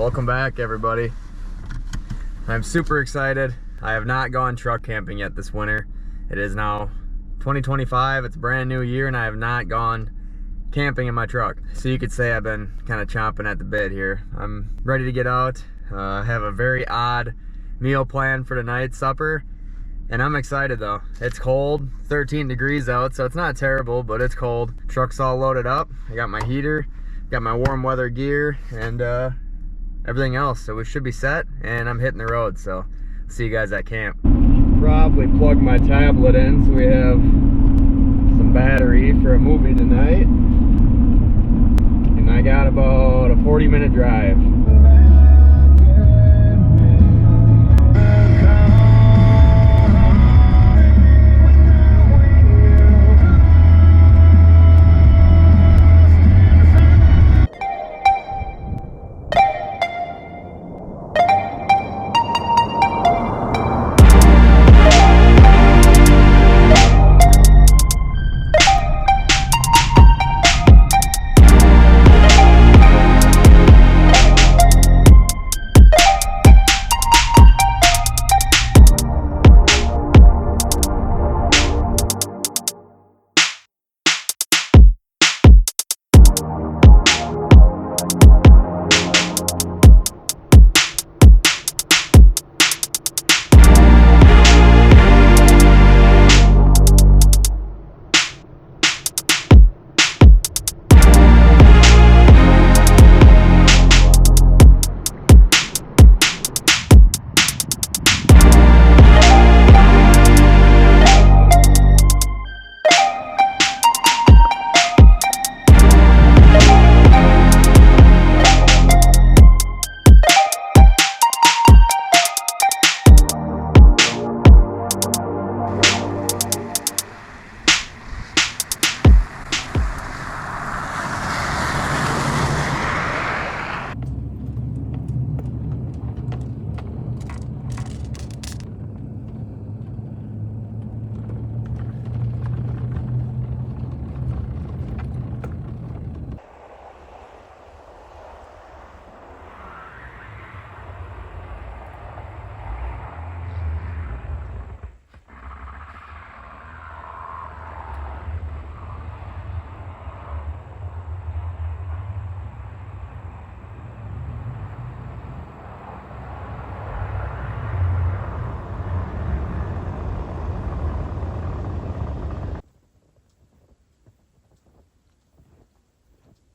Welcome back, everybody. I'm super excited. I have not gone truck camping yet this winter. It is now 2025. It's a brand new year and I have not gone camping in my truck. So you could say I've been kind of chomping at the bit here. I'm ready to get out. I have a very odd meal plan for tonight's supper. And I'm excited though. It's cold, 13 degrees out, so it's not terrible, but it's cold. Truck's all loaded up. I got my heater, got my warm weather gear, and everything else. So we should be set, and I'm hitting the road, so see you guys at camp. Probably plug my tablet in so we have some battery for a movie tonight. And I got about a 40-minute drive.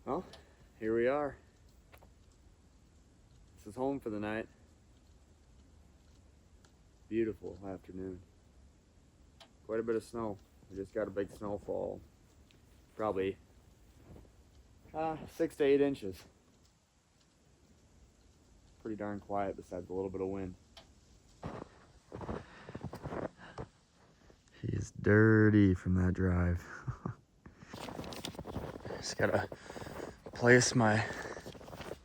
Well, here we are. This is home for the night. Beautiful afternoon. Quite a bit of snow. We just got a big snowfall. Probably 6 to 8 inches. Pretty darn quiet besides a little bit of wind. He's dirty from that drive. Just gotta place my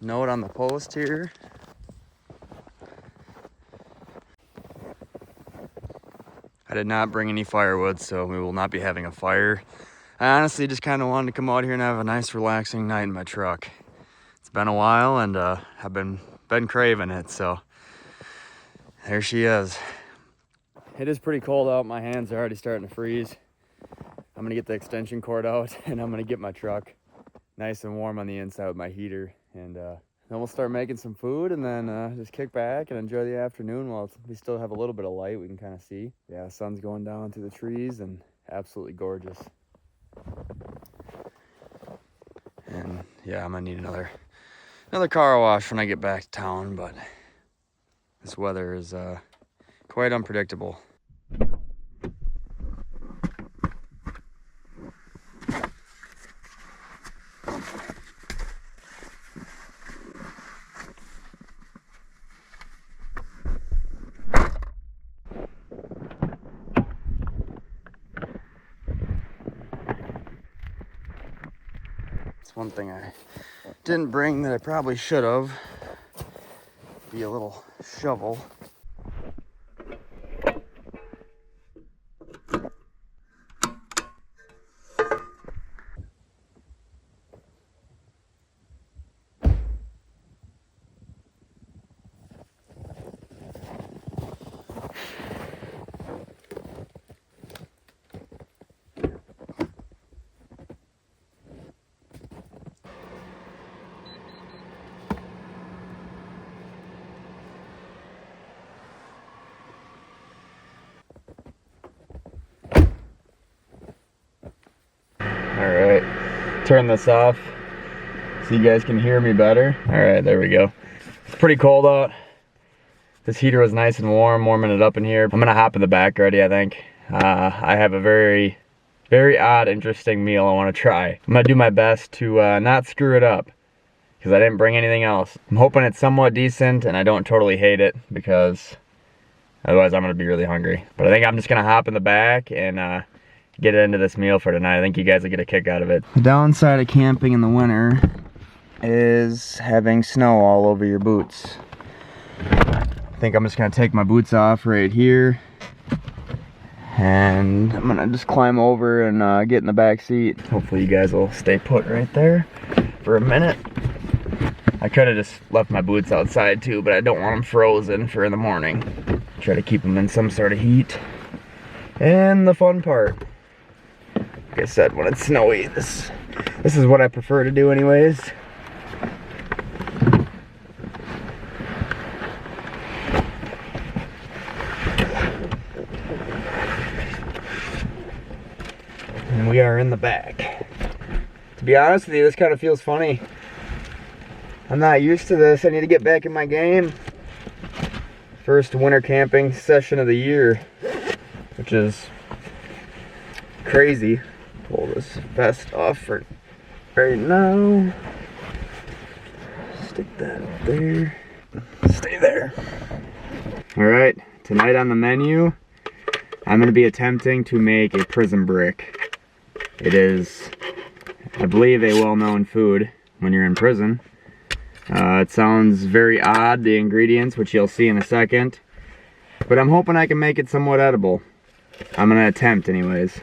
note on the post here. I did not bring any firewood, so we will not be having a fire. I honestly just kind of wanted to come out here and have a nice relaxing night in my truck. It's been a while and I've been craving it, so there she is. It is pretty cold out. My hands are already starting to freeze. I'm gonna get the extension cord out and I'm gonna get my truck nice and warm on the inside with my heater, and then we'll start making some food and then just kick back and enjoy the afternoon while we still have a little bit of light we can kind of see. Yeah, the sun's going down through the trees and absolutely gorgeous. And yeah, I'm gonna need another car wash when I get back to town, but this weather is quite unpredictable. One thing I didn't bring that I probably should have, be a little shovel. turn this off so you guys can hear me better. All right, there we go. It's pretty cold out. This heater was nice and warm, warming it up in here. I'm gonna hop in the back already, I think. I have a very odd, interesting meal I wanna try. I'm gonna do my best to not screw it up, because I didn't bring anything else. I'm hoping it's somewhat decent and I don't totally hate it, because otherwise I'm gonna be really hungry. But I think I'm just gonna hop in the back and get into this meal for tonight. I think you guys will get a kick out of it. The downside of camping in the winter is having snow all over your boots. I think I'm just gonna take my boots off right here, and I'm gonna just climb over and get in the back seat. Hopefully you guys will stay put right there for a minute. I could have just left my boots outside too, but I don't want them frozen for in the morning. Try to keep them in some sort of heat. And the fun part, like I said, when it's snowy, this is what I prefer to do anyways. And we are in the back. To be honest with you, this kind of feels funny. I'm not used to this. I need to get back in my game. First winter camping session of the year, which is crazy. Pull this vest off for right now. Stick that up there. Stay there. Alright, tonight on the menu, I'm going to be attempting to make a prison brick. It is, I believe, a well-known food when you're in prison. It sounds very odd, the ingredients, which you'll see in a second. But I'm hoping I can make it somewhat edible. I'm going to attempt anyways.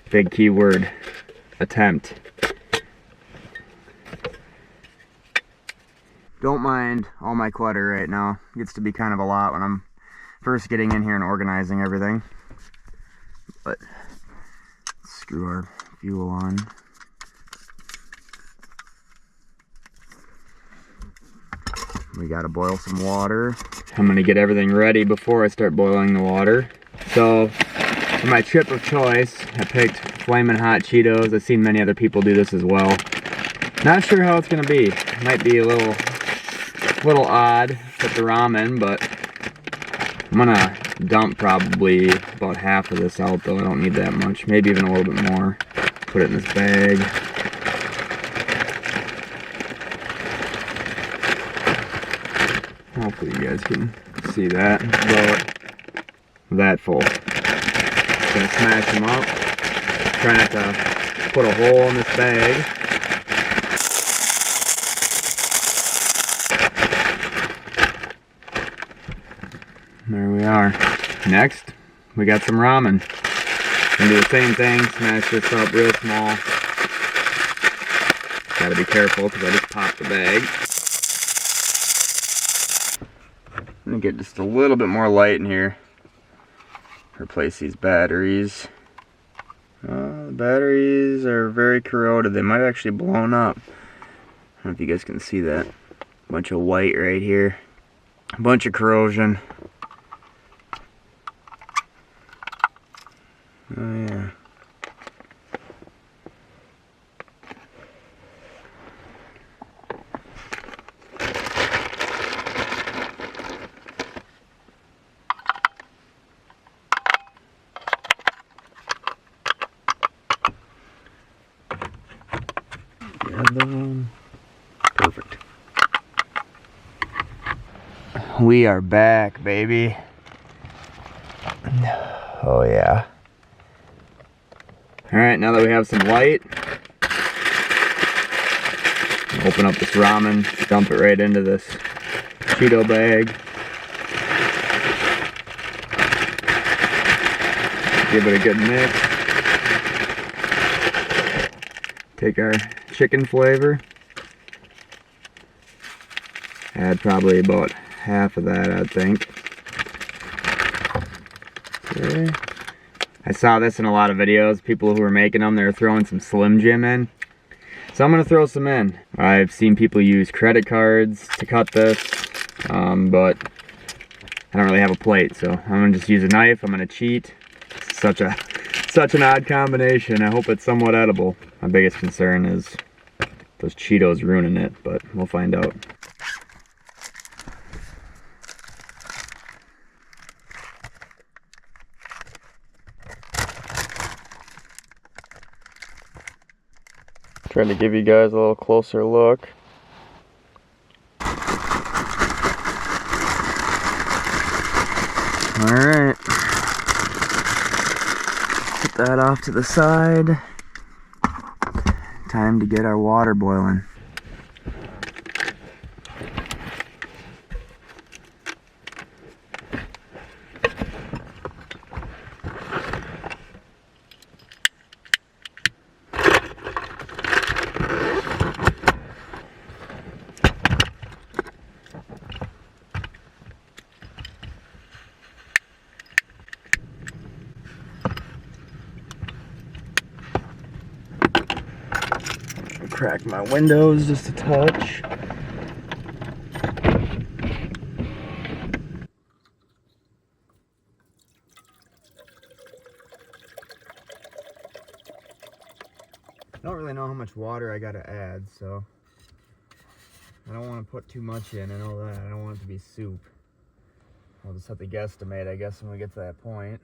Big key word, attempt. Don't mind all my clutter right now. It gets to be kind of a lot when I'm first getting in here and organizing everything. But let's screw our fuel on. We gotta boil some water. I'm gonna get everything ready before I start boiling the water. So, for my chip of choice, I picked Flamin' Hot Cheetos. I've seen many other people do this as well. Not sure how it's gonna be. Might be a little odd with the ramen, but I'm gonna dump probably about half of this out though. I don't need that much. Maybe even a little bit more. Put it in this bag. Hopefully you guys can see that. About that full. Gonna smash them up. Try not to put a hole in this bag. There we are. Next, we got some ramen. Gonna do the same thing, smash this up real small. Gotta be careful because I just popped the bag. I'm gonna get just a little bit more light in here. Replace these batteries. The batteries are very corroded. They might have actually blown up. I don't know if you guys can see that. Bunch of white right here. A bunch of corrosion. Oh yeah. Perfect. We are back, baby. Oh yeah. Alright, now that we have some light, open up this ramen, dump it right into this Cheeto bag. Give it a good mix. Take our chicken flavor. Add probably about half of that, I think. Okay. I saw this in a lot of videos. People who were making them, they were throwing some Slim Jim in. So I'm gonna throw some in. I've seen people use credit cards to cut this, but I don't really have a plate, so I'm gonna just use a knife. I'm gonna cheat. It's such such an odd combination. I hope it's somewhat edible. My biggest concern is those Cheetos ruining it, but we'll find out. Trying to give you guys a little closer look. Alright. Put that off to the side. Time to get our water boiling. Crack my windows just a touch. I don't really know how much water I gotta add, so I don't want to put too much in. I know that. I don't want it to be soup. I'll just have to guesstimate, I guess, when we get to that point.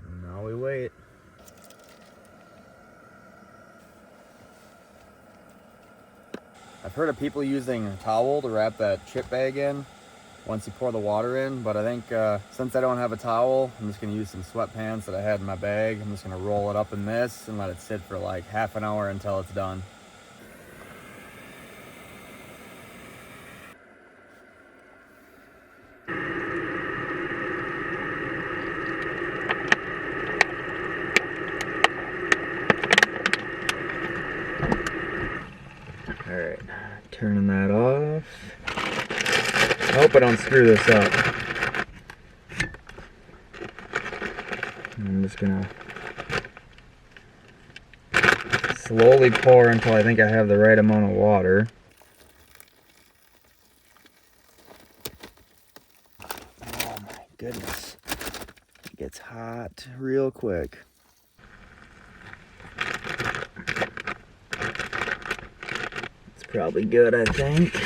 And now we wait. I've heard of people using a towel to wrap that chip bag in once you pour the water in, but I think since I don't have a towel, I'm just going to use some sweatpants that I had in my bag. I'm just going to roll it up in this and let it sit for like half an hour until it's done. Alright, turning that off. I hope I don't screw this up. I'm just gonna slowly pour until I think I have the right amount of water. Oh my goodness. It gets hot real quick. Probably good, I think.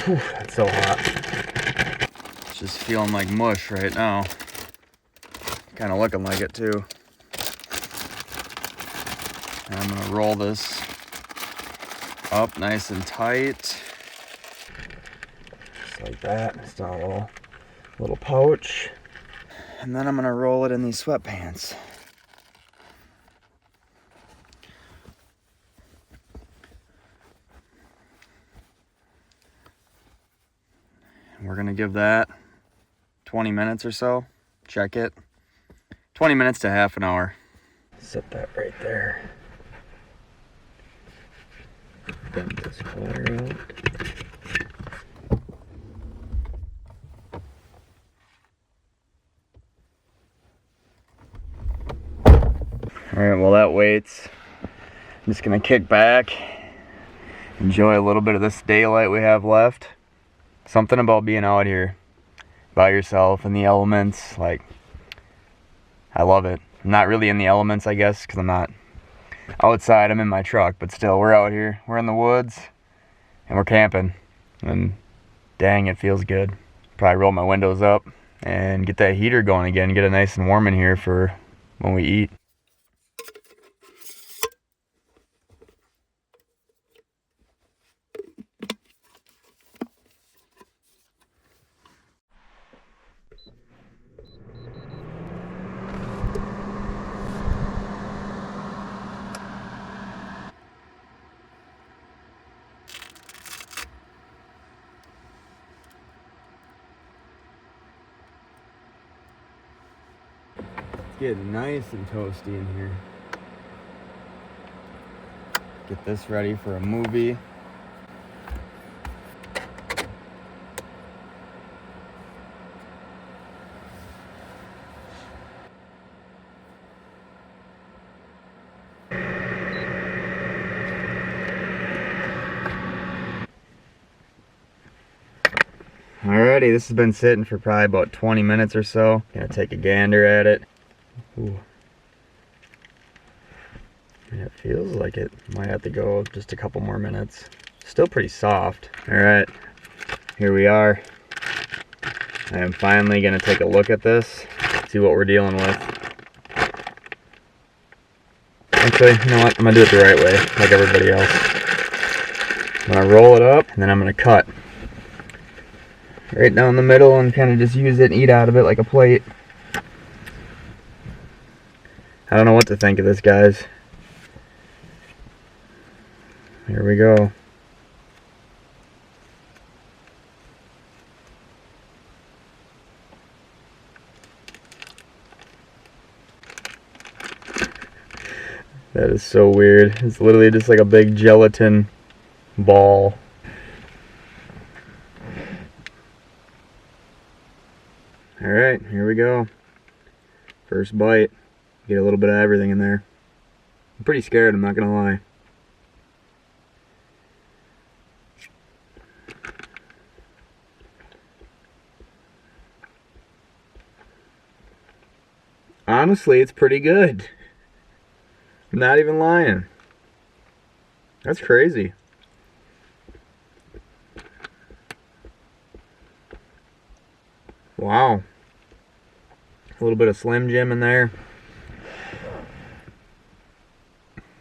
Whew, that's so hot. It's just feeling like mush right now. Kind of looking like it too. And I'm gonna roll this up nice and tight. Just like that. Just a little pouch. And then I'm gonna roll it in these sweatpants. We're gonna give that 20 minutes or so. Check it. 20 minutes to half an hour. Set that right there. Dump this water out. Alright, while that waits, I'm just gonna kick back, enjoy a little bit of this daylight we have left. Something about being out here by yourself in the elements, like, I love it. I'm not really in the elements, I guess, because I'm not outside. I'm in my truck, but still, we're out here. We're in the woods, and we're camping, and dang, it feels good. Probably roll my windows up and get that heater going again, get it nice and warm in here for when we eat. It's getting nice and toasty in here. Get this ready for a movie. Alrighty, this has been sitting for probably about 20 minutes or so. Gonna take a gander at it. Ooh. It feels like it might have to go just a couple more minutes. Still pretty soft. Alright, here we are. I am finally gonna take a look at this, see what we're dealing with. Actually, you know what? I'm gonna do it the right way, like everybody else. I'm gonna roll it up, and then I'm gonna cut right down the middle and kind of just use it and eat out of it like a plate. I don't know what to think of this, guys. Here we go. That is so weird. It's literally just like a big gelatin ball. Alright, here we go. First bite. Get a little bit of everything in there. I'm pretty scared, I'm not gonna lie. Honestly, it's pretty good. I'm not even lying. That's crazy. Wow. A little bit of Slim Jim in there.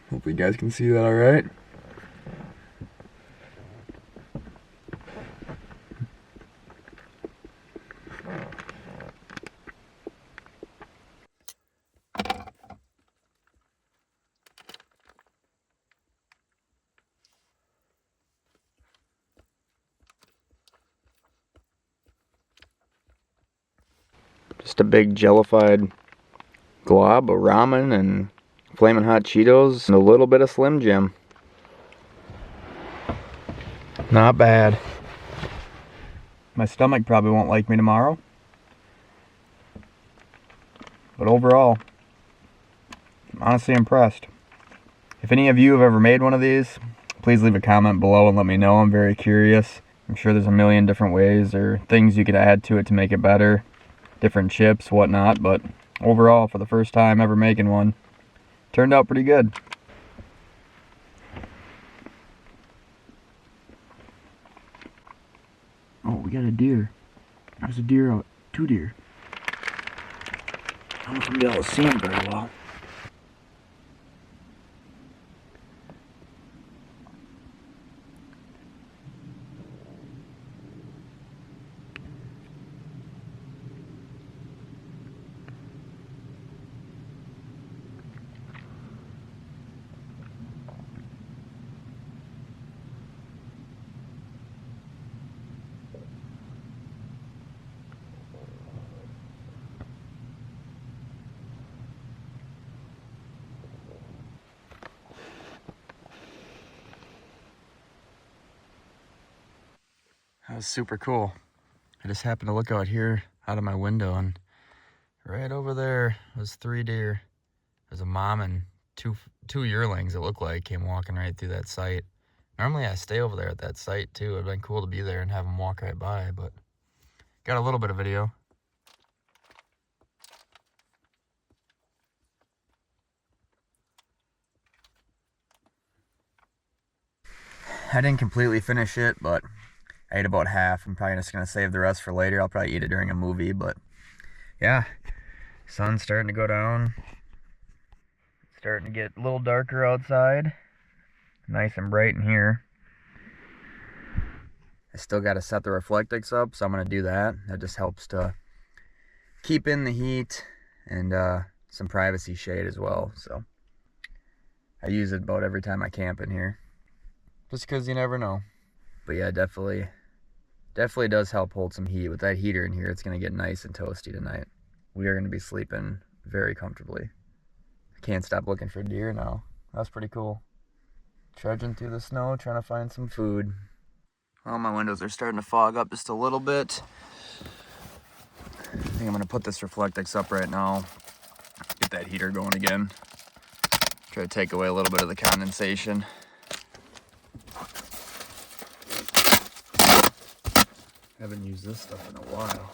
Hope you guys can see that all right. Just a big jellified glob of ramen and flaming hot Cheetos and a little bit of Slim Jim. Not bad. My stomach probably won't like me tomorrow. But overall, I'm honestly impressed. If any of you have ever made one of these, please leave a comment below and let me know. I'm very curious. I'm sure there's a million different ways or things you could add to it to make it better. Different chips, whatnot, but overall, for the first time ever making one, turned out pretty good. Oh, we got a deer. There's a deer out. 2 deer. I don't know if I'm gonna be able to see them very well. That was super cool. I just happened to look out here out of my window, and right over there was 3 deer. There's a mom and two yearlings, it looked like, came walking right through that site. Normally I stay over there at that site too. It'd been cool to be there and have them walk right by, but got a little bit of video. I didn't completely finish it, but I ate about half. I'm probably just going to save the rest for later. I'll probably eat it during a movie, but yeah. Sun's starting to go down. It's starting to get a little darker outside. Nice and bright in here. I still got to set the Reflectix up, so I'm going to do that. That just helps to keep in the heat and some privacy shade as well. So I use it about every time I camp in here, just because you never know. But yeah, definitely does help hold some heat. With that heater in here, it's going to get nice and toasty tonight. We are going to be sleeping very comfortably. I can't stop looking for deer now. That's pretty cool. Trudging through the snow, trying to find some food. Well, my windows are starting to fog up just a little bit. I think I'm going to put this Reflectix up right now. Get that heater going again. Try to take away a little bit of the condensation. Haven't used this stuff in a while.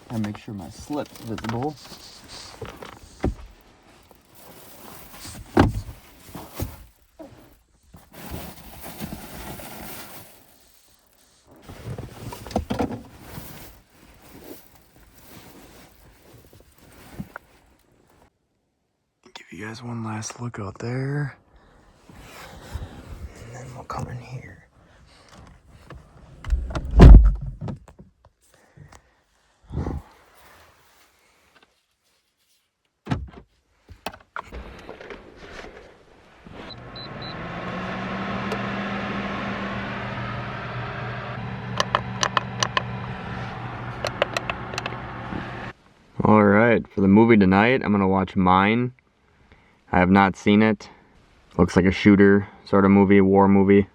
I make sure my slip's visible. Give you guys one last look out there. And then we'll come in here. All right, for the movie tonight, I'm gonna watch Mine. I have not seen it. Looks like a shooter sort of movie, war movie.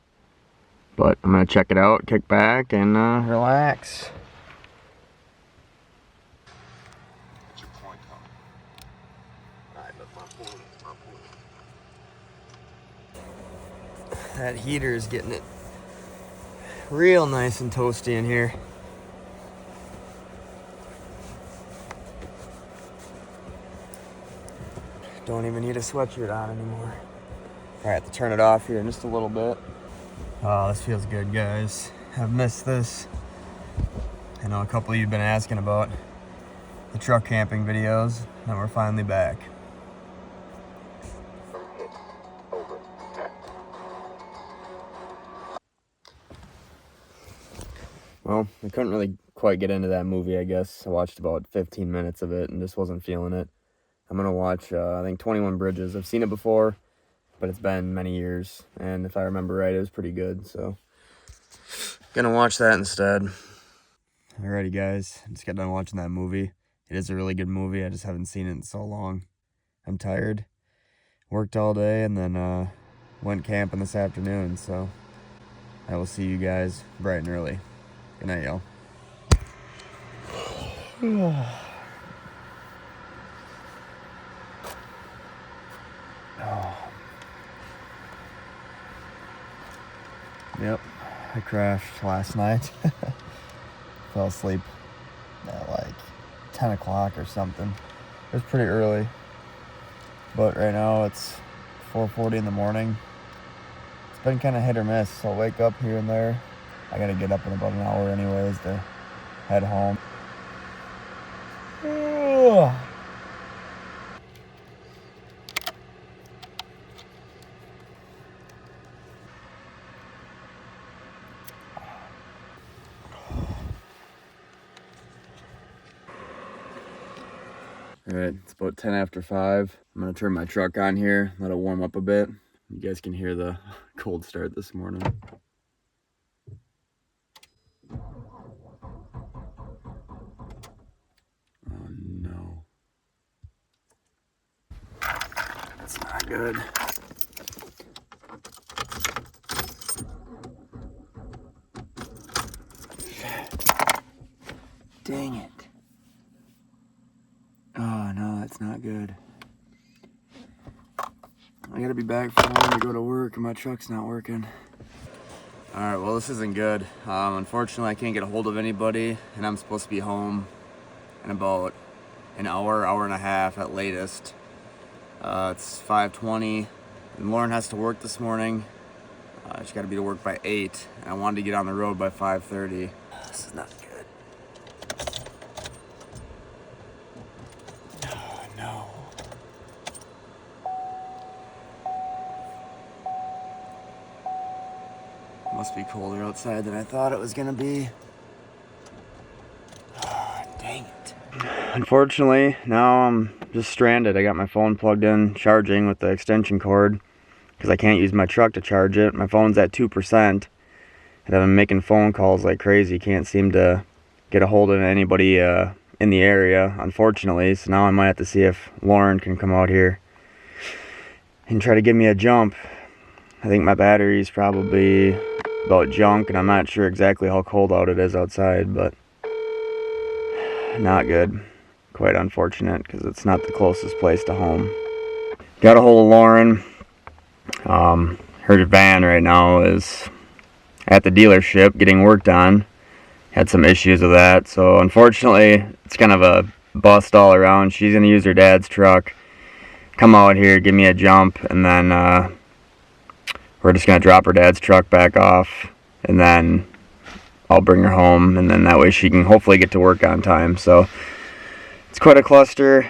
But I'm gonna check it out, kick back, and relax. What's your point, Tom? That heater is getting it real nice and toasty in here. Don't even need a sweatshirt on anymore. I have to turn it off here in just a little bit. Oh, this feels good, guys. I've missed this. I know a couple of you have been asking about the truck camping videos, and we're finally back. Well, I couldn't really quite get into that movie, I guess. I watched about 15 minutes of it and just wasn't feeling it. I'm gonna watch, I think, 21 Bridges. I've seen it before, but it's been many years, and if I remember right, it was pretty good, so gonna watch that instead. Alrighty, guys, I just got done watching that movie. It is a really good movie. I just haven't seen it in so long. I'm tired. Worked all day and then went camping this afternoon, so I will see you guys bright and early. Good night, y'all. Yep, I crashed last night. Fell asleep at like 10 o'clock or something. It was pretty early, but right now it's 4:40 in the morning. It's been kind of hit or miss, so I'll wake up here and there. I gotta get up in about an hour anyways to head home. All right, it's about 10 after 5. I'm gonna turn my truck on here, let it warm up a bit. You guys can hear the cold start this morning. Oh no. That's not good. Dang it. Oh no, that's not good. I gotta be back for 1 to go to work and my truck's not working. All right, well, this isn't good. Unfortunately, I can't get a hold of anybody, and I'm supposed to be home in about an hour, hour and a half at latest. It's 5:20, and Lauren has to work this morning. She's got to be to work by 8, and I wanted to get on the road by 5:30. This is not good. Oh, no. Must be colder outside than I thought it was gonna be. Dang it. Unfortunately, now I'm just stranded. I got my phone plugged in, charging with the extension cord, because I can't use my truck to charge it. My phone's at 2%, and I've been making phone calls like crazy. Can't seem to get a hold of anybody in the area, unfortunately. So now I might have to see if Lauren can come out here and try to give me a jump. I think my battery's probably about junk, and I'm not sure exactly how cold out it is outside, but not good. Quite unfortunate, because it's not the closest place to home. Got a hold of Lauren. Her van right now is at the dealership getting worked on. Had some issues with that, so unfortunately it's kind of a bust all around. She's gonna use her dad's truck, come out here, give me a jump, and then we're just gonna drop her dad's truck back off, and then I'll bring her home, and then that way she can hopefully get to work on time. So it's quite a cluster.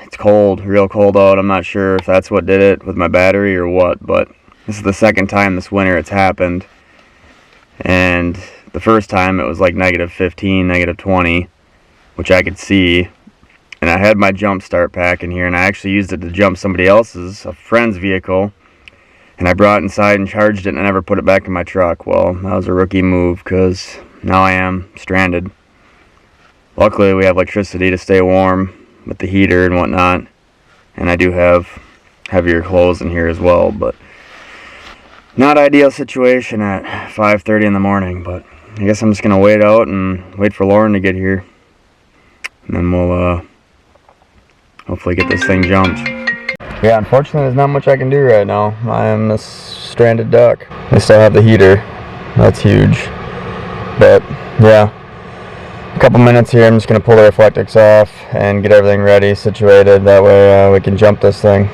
It's cold, real cold out. I'm not sure if that's what did it with my battery or what, but this is the second time this winter it's happened. And the first time it was like -15, -20, which I could see. And I had my jump start pack in here, and I actually used it to jump somebody else's, a friend's vehicle. And I brought it inside and charged it, and I never put it back in my truck. Well, that was a rookie move, because now I am stranded. Luckily, we have electricity to stay warm with the heater and whatnot. And I do have heavier clothes in here as well, but not ideal situation at 5:30 in the morning. But I guess I'm just going to wait out and wait for Lauren to get here. And then we'll hopefully get this thing jumped. Yeah, unfortunately there's not much I can do right now. I am a stranded duck. I still have the heater. That's huge. But yeah, a couple minutes here. I'm just going to pull the reflectix off and get everything ready, situated. That way we can jump this thing.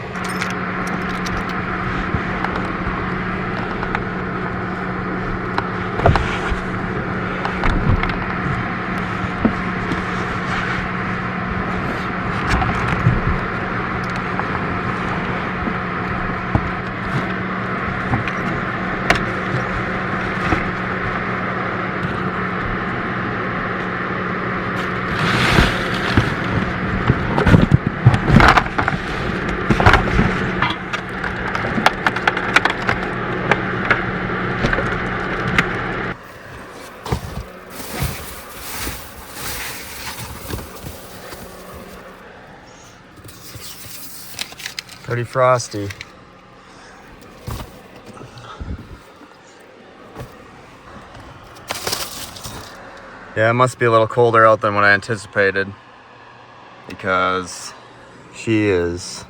Pretty frosty. Yeah, it must be a little colder out than what I anticipated, because she is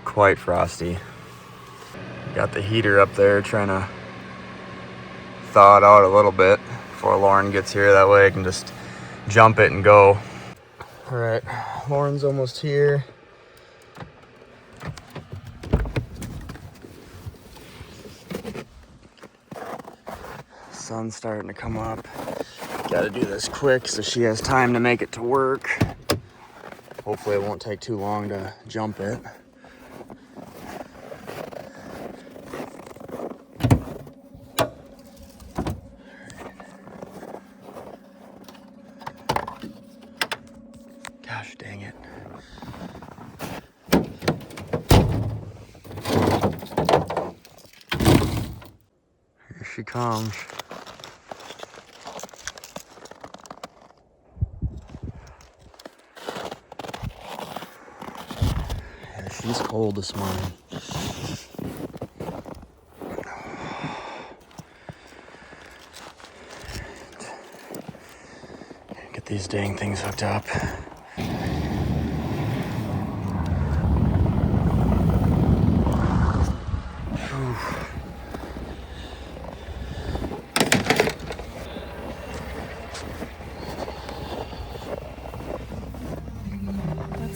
quite frosty. Got the heater up there trying to thaw it out a little bit before Lauren gets here. That way I can just jump it and go. All right, Lauren's almost here. Sun's starting to come up. Gotta do this quick so she has time to make it to work. Hopefully it won't take too long to jump it. Gosh dang it. Here she comes. Yeah, she's cold this morning. Get these dang things hooked up.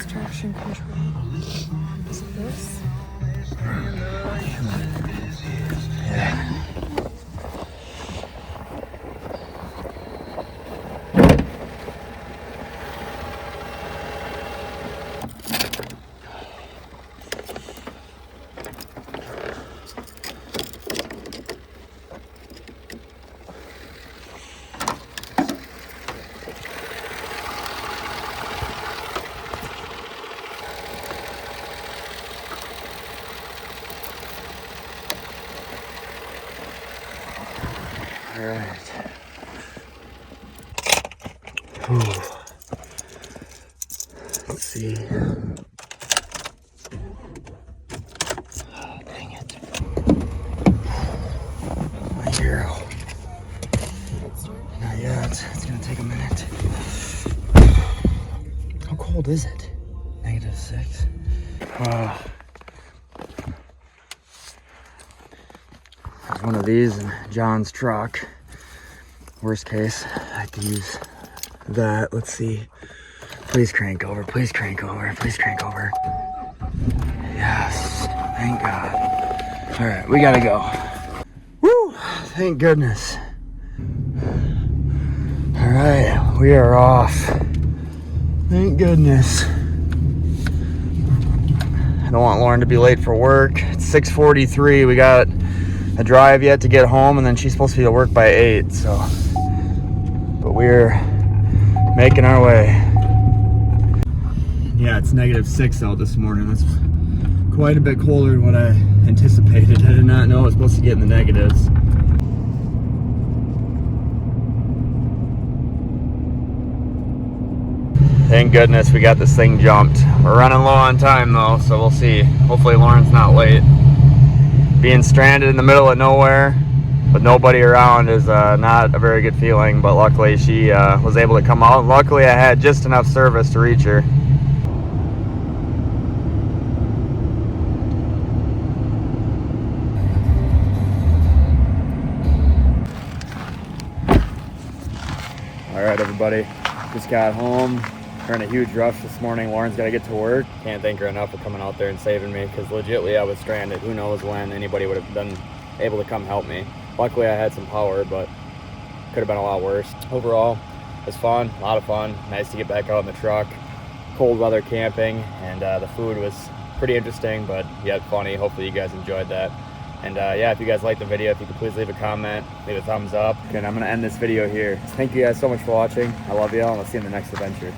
Traction control. Is it this? Yeah. All right. Ooh. Let's see. Oh, dang it. My hero. Not yet. It's gonna take a minute. How cold is it? -6. There's one of these in John's truck. Worst case, I have to use that. Let's see. Please crank over, please crank over, please crank over. Yes, thank God. All right, we gotta go. Woo, thank goodness. All right, we are off. Thank goodness. I don't want Lauren to be late for work. It's 6:43. We got a drive yet to get home, and then she's supposed to be at work by 8. So, but we're making our way. Yeah, it's -6 out this morning. That's quite a bit colder than what I anticipated. I did not know it was supposed to get in the negatives. Thank goodness we got this thing jumped. We're running low on time though, so we'll see. Hopefully Lauren's not late. Being stranded in the middle of nowhere with nobody around is not a very good feeling, but luckily she was able to come out. Luckily I had just enough service to reach her. All right, everybody, just got home. We're in a huge rush this morning. Lauren's got to get to work. Can't thank her enough for coming out there and saving me, because legitimately I was stranded. Who knows when anybody would have been able to come help me. Luckily I had some power, but could have been a lot worse. Overall, it was fun, a lot of fun. Nice to get back out in the truck. Cold weather camping, and the food was pretty interesting, but yet funny. Hopefully you guys enjoyed that. And yeah, if you guys liked the video, if you could please leave a comment, leave a thumbs up. And I'm going to end this video here. Thank you guys so much for watching. I love you all, and I'll see you in the next adventure.